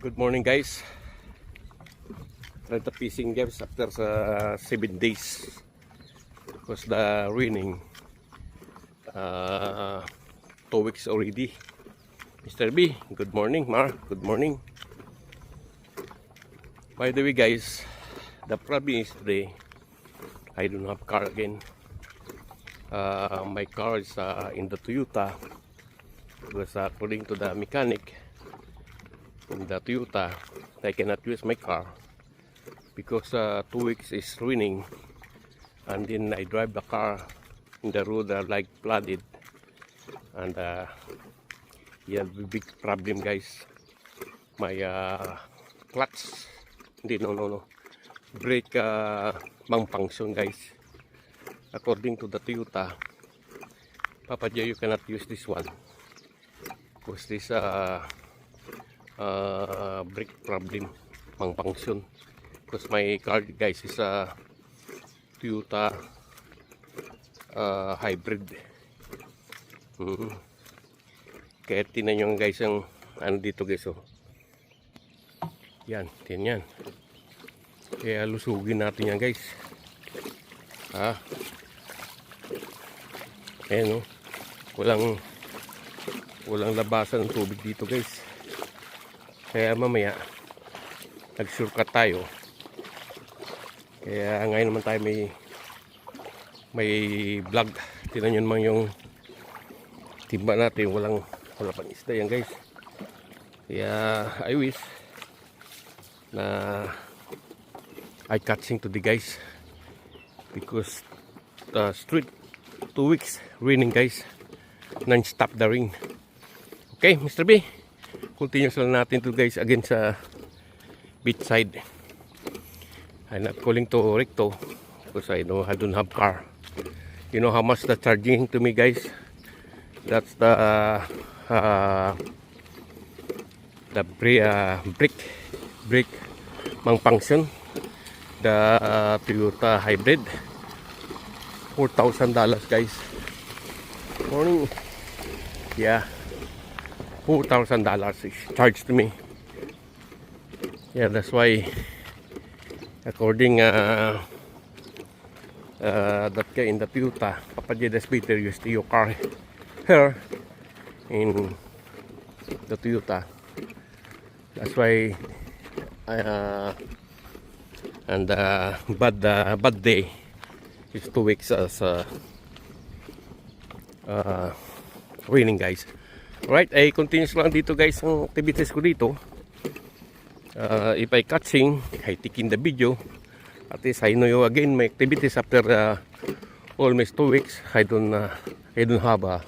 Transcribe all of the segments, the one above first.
Good morning guys. Try the fishing guys after 7 days because the raining 2 weeks already. Mr. B, good morning. Mar, good morning. By the way guys, the problem is today I don't have car again. My car is in the Toyota because according to the mechanic in the Toyota, I cannot use my car because 2 weeks is raining, and then I drive the car in the road like flooded, and yeah, big problem guys. My clutch, no, brake malfunction guys. According to the Toyota, Papa J, you cannot use this one because this brake problem malfunction, because my car guys is a Toyota hybrid. Kaya tinan nyo guys yung ano dito guys, oh. Yan, tinan yan. Kaya lusugin natin yan guys. Ayan, oh. Walang labasan ng tubig dito guys. Kaya mamaya nag-shortcut tayo. Kaya ngayon naman tayo may vlog. Tingnan nyo naman yung timba natin. Wala pang isda yan guys. Kaya I wish na I catching today guys, because straight 2 weeks raining guys, non-stop the rain. Okay Mr. B, continue lang natin to guys again sa beach side. I'm not calling to Recto because I don't have car. You know how much the charging to me guys? That's the brake malfunction, the Toyota hybrid. $4,000 guys. Morning. Yeah, $4,000 is charged to me. Yeah, that's why according that guy in the Toyota, Papa J, that's better use your car here in the Toyota. That's why and bad day is 2 weeks as raining guys. Alright, ay continuous lang dito guys ang activities ko dito. If I catching, I taking the video. At least I know you again my activities after almost 2 weeks. I don't have a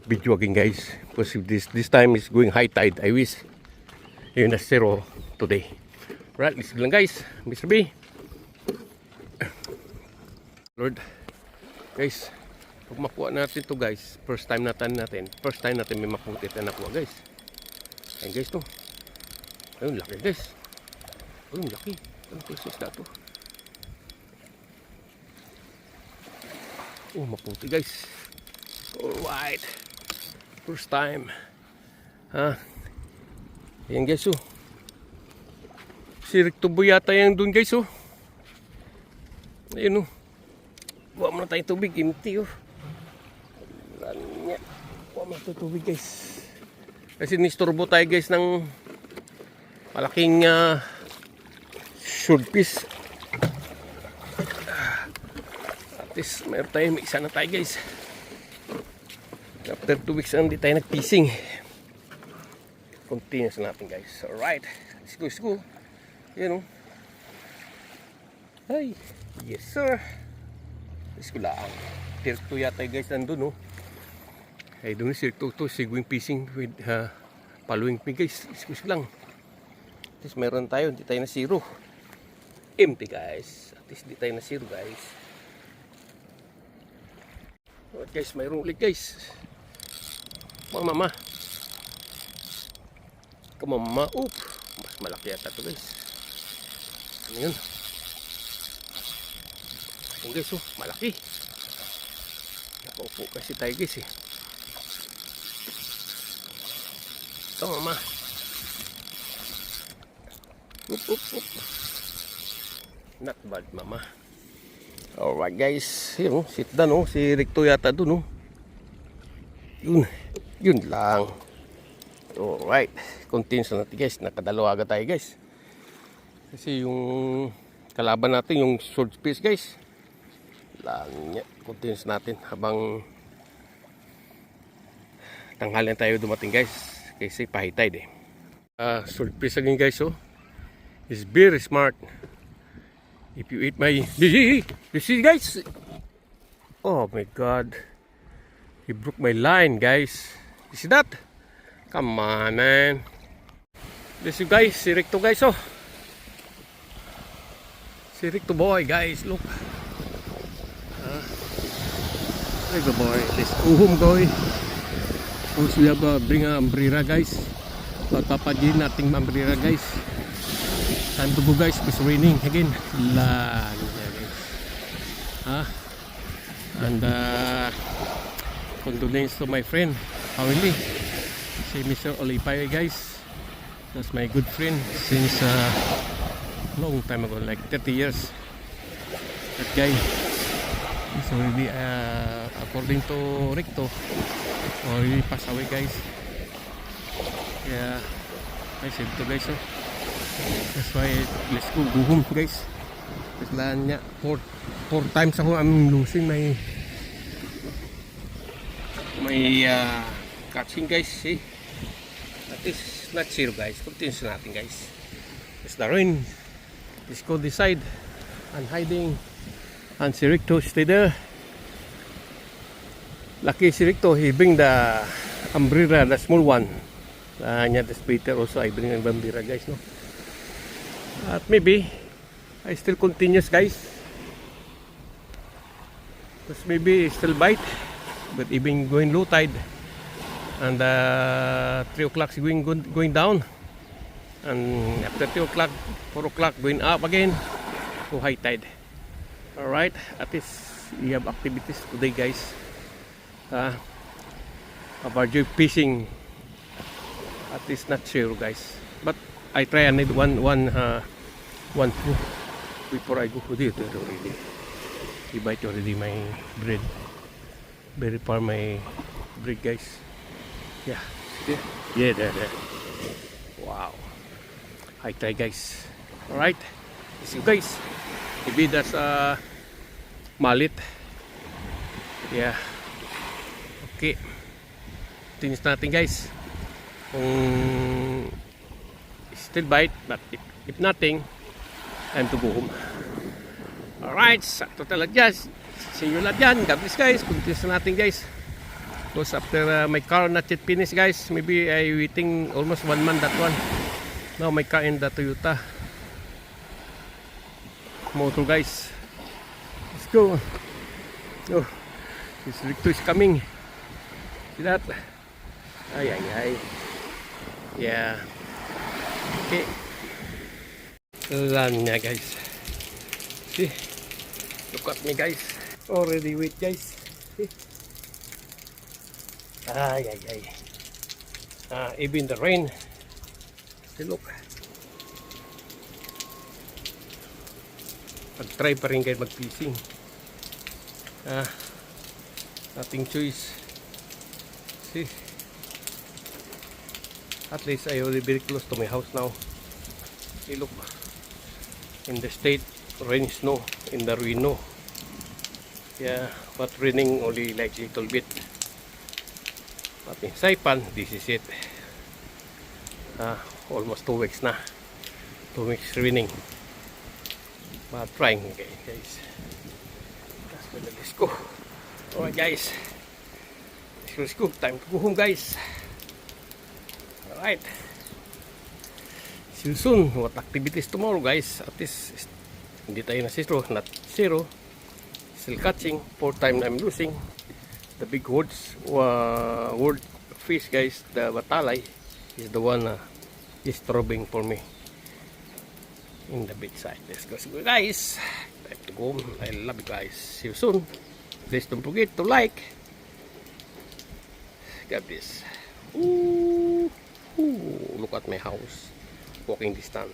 video again guys, because this time is going high tide. I wish yun na zero today. Right, listen lang guys. Mr. B, Lord guys, pag makuha natin to guys, first time natin may maputit na nakuha guys. Ayun guys, to ayun, laki guys. Ayun, laki. Anong pieces na to? Oh, maputi guys. Alright, first time. Ayan guys, oh. Si Recto Boy yata yan dun guys, oh. Ayun, oh. Buwa mo na tayong tubig, empty, oh. Buwa mo na tayong tubig guys. Kasi nisturbo tayo guys ng malaking swordfish. At least mayroon tayo, may isa na tayo guys. After 2 weeks hindi tayo nag-fishing. Continuous natin guys. Alright, let's go. Yan, oh. Ay, yes sir. Let's go lang. Tirto yata guys nandun, oh. Ay doon si Tirto to, si going fishing with following me guys. Let's go lang. At least meron tayo, hindi tayo na zero. Empty guys. At least hindi tayo na zero guys. Alright guys, mayroon ulit guys. Mama. Kamama. Oop. Mas malaki yata ito guys. Ano yun? Ayun guys, oh. Malaki. Nakaupo kasi tayo guys, eh. Ito mama. Oop, oop, oop. Not bad, mama. Alright guys, yun, sit down, oh. Si Ricto yata dun, oh. Yun lang. Alright, continues na natin guys. Nakadalawa agad tayo guys. Kasi yung kalaban natin, yung sword fish guys. Lang niya, continues natin habang tanghalian tayo dumating guys. Kasi pa-high tide eh. Sword fish again guys, oh. Is very smart. If you eat my... You see guys? Oh my god. He broke my line guys. You see that? Come on man. This you guys. Si Ricto guys oh. Si Ricto boy guys. Look. Ricto boy. Let's go home boy. Also we have bring a umbrella guys. Pagpapadyin nating umbrella guys. Time to go guys, it's raining again. Lang guys. And condolence to my friend family. Si Mr. Olipay guys. That's my good friend since long time ago, like 30 years. That guy is already according to Ricto already passed away guys. Yeah, I said to guys, so that's why let's go home guys. Kasi niya, four times ako I'm losing my catching guys. See, that is not zero guys. Continues natin guys. It's the rain. Let's go this side and hiding. And si Ricto stay there. Lucky si Ricto, he bring the umbrella, the small one. Niya this Peter also I bring ang umbrella guys, no. At maybe I still continues guys. Because maybe still bite, but even going low tide and 3 o'clock going down, and after 2 o'clock 4 o'clock going up again to high tide. Alright, at least we have activities today guys. About fishing, at least not sure guys, but I try and need one food before I go. Dito already. He bite already my bread. Very far my bread guys. Yeah. Yeah, there. Wow. I try guys. Alright. See you guys. Maybe that's malit. Yeah. Okay. Tingnan natin guys. Still bite, but if nothing, time to go home. Alright, sakto talaga guys. See you lahat yan. God bless guys. Continuous natin guys. Because after my car not yet finished guys, maybe I waiting almost 1 month that one. Now my car in the Toyota motor guys. Let's go. Oh, this Ricto is coming. See that? Ay. Yeah. Okay. Lan niya guys. See? Look at me guys. Already wait guys. See? Ay. Even the rain. See, look. Pag-try pa rin kayo mag-fishing. Nothing choice. See? At least I already very close to my house now. See, look. In the state, rain, snow, in the Ruino. Yeah, but raining only like little bit. But in Saipan, this is it. Almost 2 weeks na. 2 weeks raining. But trying, okay, guys. Let's go. Alright, guys. Let's go. Time to go home, guys. Alright. See you soon. What activities tomorrow guys? At least hindi tayo na zero, not zero. Still catching. 4 time I'm losing. The big word fish guys, the batalay is the one is throbbing for me in the beach side. Let's go guys. Time to go home. I love you guys. See you soon. Please don't forget to like. God bless. Ooh, look at my house. Walking distance.